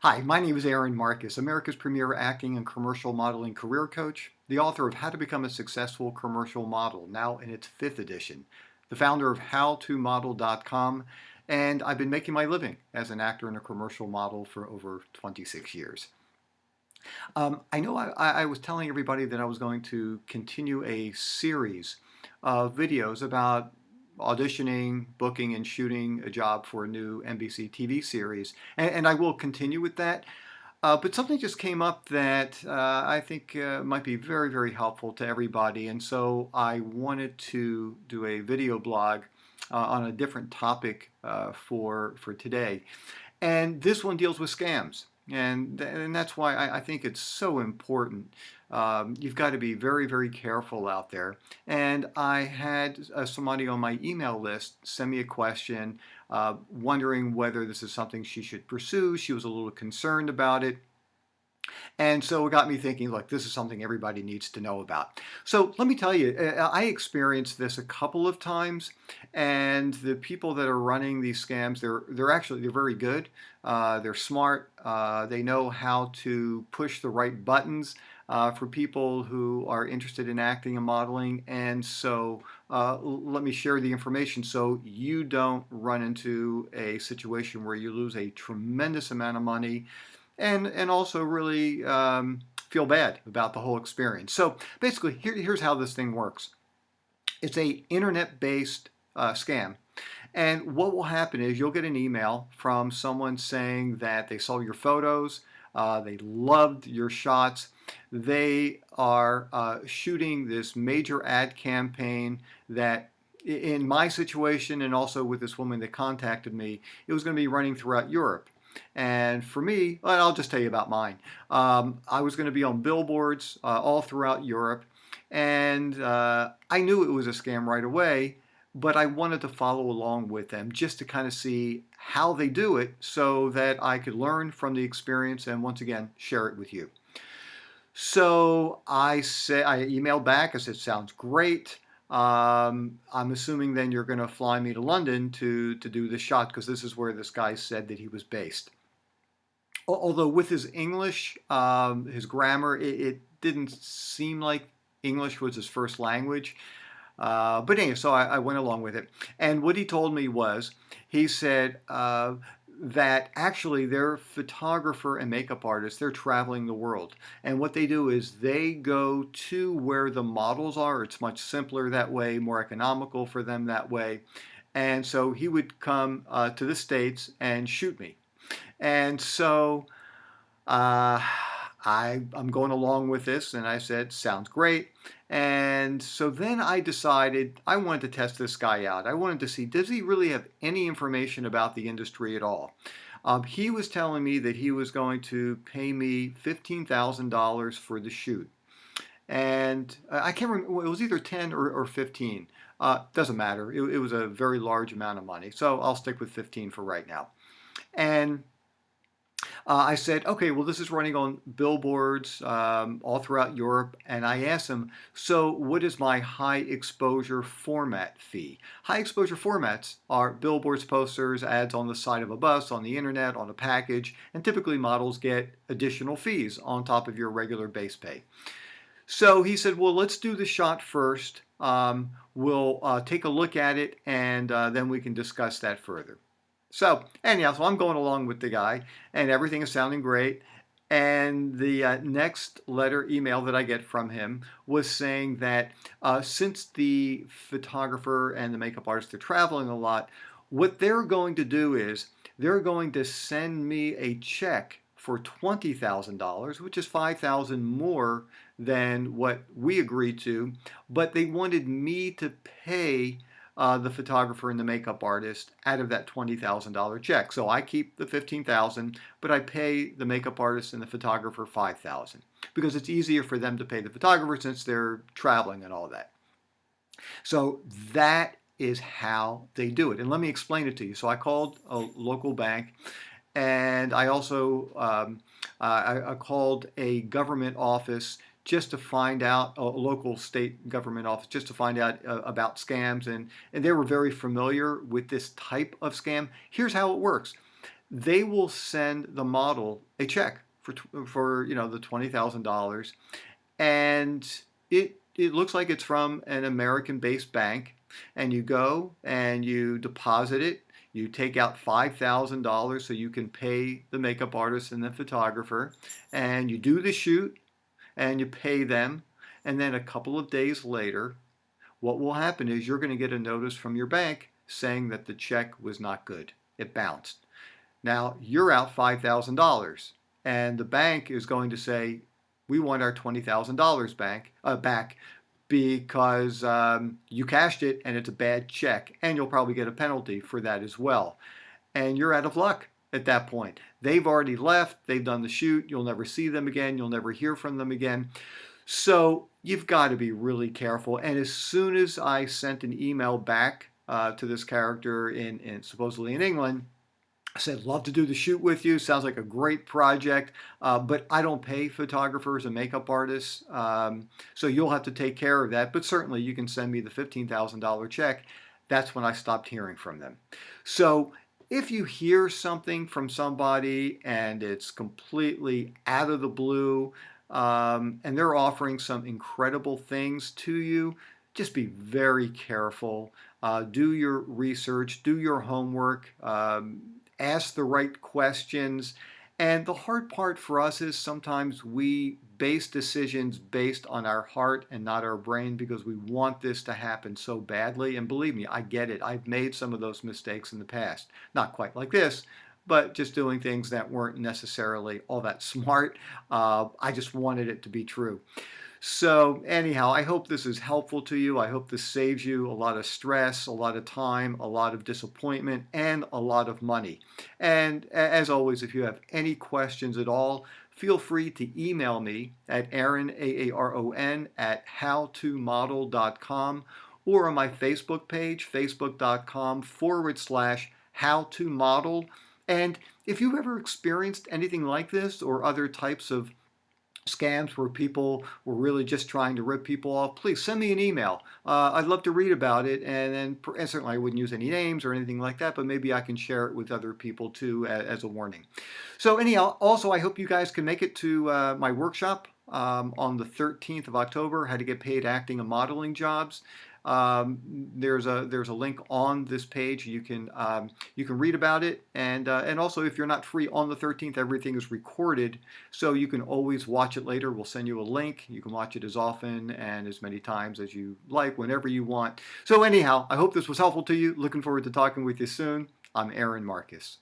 Hi, my name is Aaron Marcus, America's premier acting and commercial modeling career coach, the author of How to Become a Successful Commercial Model, now in its fifth edition, the founder of HowToModel.com, and I've been making my living as an actor and a commercial model for over 26 years. I know I was telling everybody that I was going to continue a series of videos about auditioning, booking, and shooting a job for a new NBC TV series, and I will continue with that. But something just came up that I think might be very, very helpful to everybody, and so I wanted to do a video blog on a different topic for today. And this one deals with scams. And that's why I think it's so important. You've got to be very, very careful out there. And I had somebody on my email list send me a question wondering whether this is something she should pursue. She was a little concerned about it. And so it got me thinking, look, this is something everybody needs to know about. So let me tell you, I experienced this a couple of times, and the people that are running these scams, they're very good. They're smart. They know how to push the right buttons for people who are interested in acting and modeling. And so let me share the information so you don't run into a situation where you lose a tremendous amount of money and also really feel bad about the whole experience. So basically, here's how this thing works. It's a internet-based scam. And what will happen is you'll get an email from someone saying that they saw your photos, they loved your shots, they are shooting this major ad campaign that in my situation and also with this woman that contacted me, it was going to be running throughout Europe. And for me, well, I'll just tell you about mine. I was going to be on billboards all throughout Europe, and I knew it was a scam right away, but I wanted to follow along with them just to kind of see how they do it so that I could learn from the experience and once again share it with you. So I emailed back. I said, sounds great. I'm assuming then you're going to fly me to London to do the shot because this is where this guy said that he was based. Although with his English, his grammar, it didn't seem like English was his first language. But anyway, so I went along with it. And what he told me was, he said that actually their photographer and makeup artist, they're traveling the world. And what they do is they go to where the models are. It's much simpler that way, more economical for them that way. And so he would come to the States and shoot me. And so I'm going along with this, and I said, sounds great. And so then I decided I wanted to test this guy out. I wanted to see, does he really have any information about the industry at all? He was telling me that he was going to pay me $15,000 for the shoot. And I can't remember, it was either 10 or 15. Doesn't matter. It was a very large amount of money. So I'll stick with 15 for right now. And I said, okay, well, this is running on billboards all throughout Europe. And I asked him, so what is my high exposure format fee? High exposure formats are billboards, posters, ads on the side of a bus, on the internet, on a package, and typically models get additional fees on top of your regular base pay. So he said, well, let's do the shot first. We'll take a look at it, and then we can discuss that further. So anyhow, so I'm going along with the guy, and everything is sounding great. And the next email that I get from him was saying that since the photographer and the makeup artist are traveling a lot, what they're going to do is they're going to send me a check for $20,000, which is $5,000 more than what we agreed to, but they wanted me to pay the photographer and the makeup artist out of that $20,000 check. So I keep the $15,000, but I pay the makeup artist and the photographer $5,000 because it's easier for them to pay the photographer since they're traveling and all that. So that is how they do it. And let me explain it to you. So I called a local bank, and I also I called a government office just to find out, a local state government office, just to find out about scams, and they were very familiar with this type of scam. Here's how it works. they will send the model a check for the $20,000, and it looks like it's from an American-based bank, and you go and you deposit it. You take out $5,000 so you can pay the makeup artist and the photographer, and you do the shoot and you pay them, and then a couple of days later, what will happen is you're going to get a notice from your bank saying that the check was not good. It bounced. Now you're out $5,000, and the bank is going to say, we want our $20,000 back because you cashed it and it's a bad check, and you'll probably get a penalty for that as well. And you're out of luck at that point. They've already left, they've done the shoot, you'll never see them again, you'll never hear from them again. So you've got to be really careful. And as soon as I sent an email back to this character in supposedly in England, I said, love to do the shoot with you. Sounds like a great project, but I don't pay photographers and makeup artists, so you'll have to take care of that. But certainly you can send me the $15,000 check. That's when I stopped hearing from them. So if you hear something from somebody and it's completely out of the blue, and they're offering some incredible things to you, just be very careful. Do your research, do your homework. Ask the right questions. And the hard part for us is sometimes we base decisions based on our heart and not our brain because we want this to happen so badly. And believe me, I get it. I've made some of those mistakes in the past. Not quite like this, but just doing things that weren't necessarily all that smart. I just wanted it to be true. So anyhow, I hope this is helpful to you. I hope this saves you a lot of stress, a lot of time, a lot of disappointment, and a lot of money. And as always, if you have any questions at all, feel free to email me at Aaron, Aaron, at howtomodel.com, or on my Facebook page, facebook.com/howtomodel. And if you've ever experienced anything like this or other types of scams where people were really just trying to rip people off, please send me an email. I'd love to read about it, and certainly I wouldn't use any names or anything like that, but maybe I can share it with other people too as a warning. So anyhow, also I hope you guys can make it to my workshop on the 13th of October, how to get paid acting and modeling jobs. There's a link on this page. You can read about it, and also if you're not free on the 13th, everything is recorded, so you can always watch it later. We'll send you a link. You can watch it as often and as many times as you like, whenever you want. So anyhow, I hope this was helpful to you. Looking forward to talking with you soon. I'm Aaron Marcus.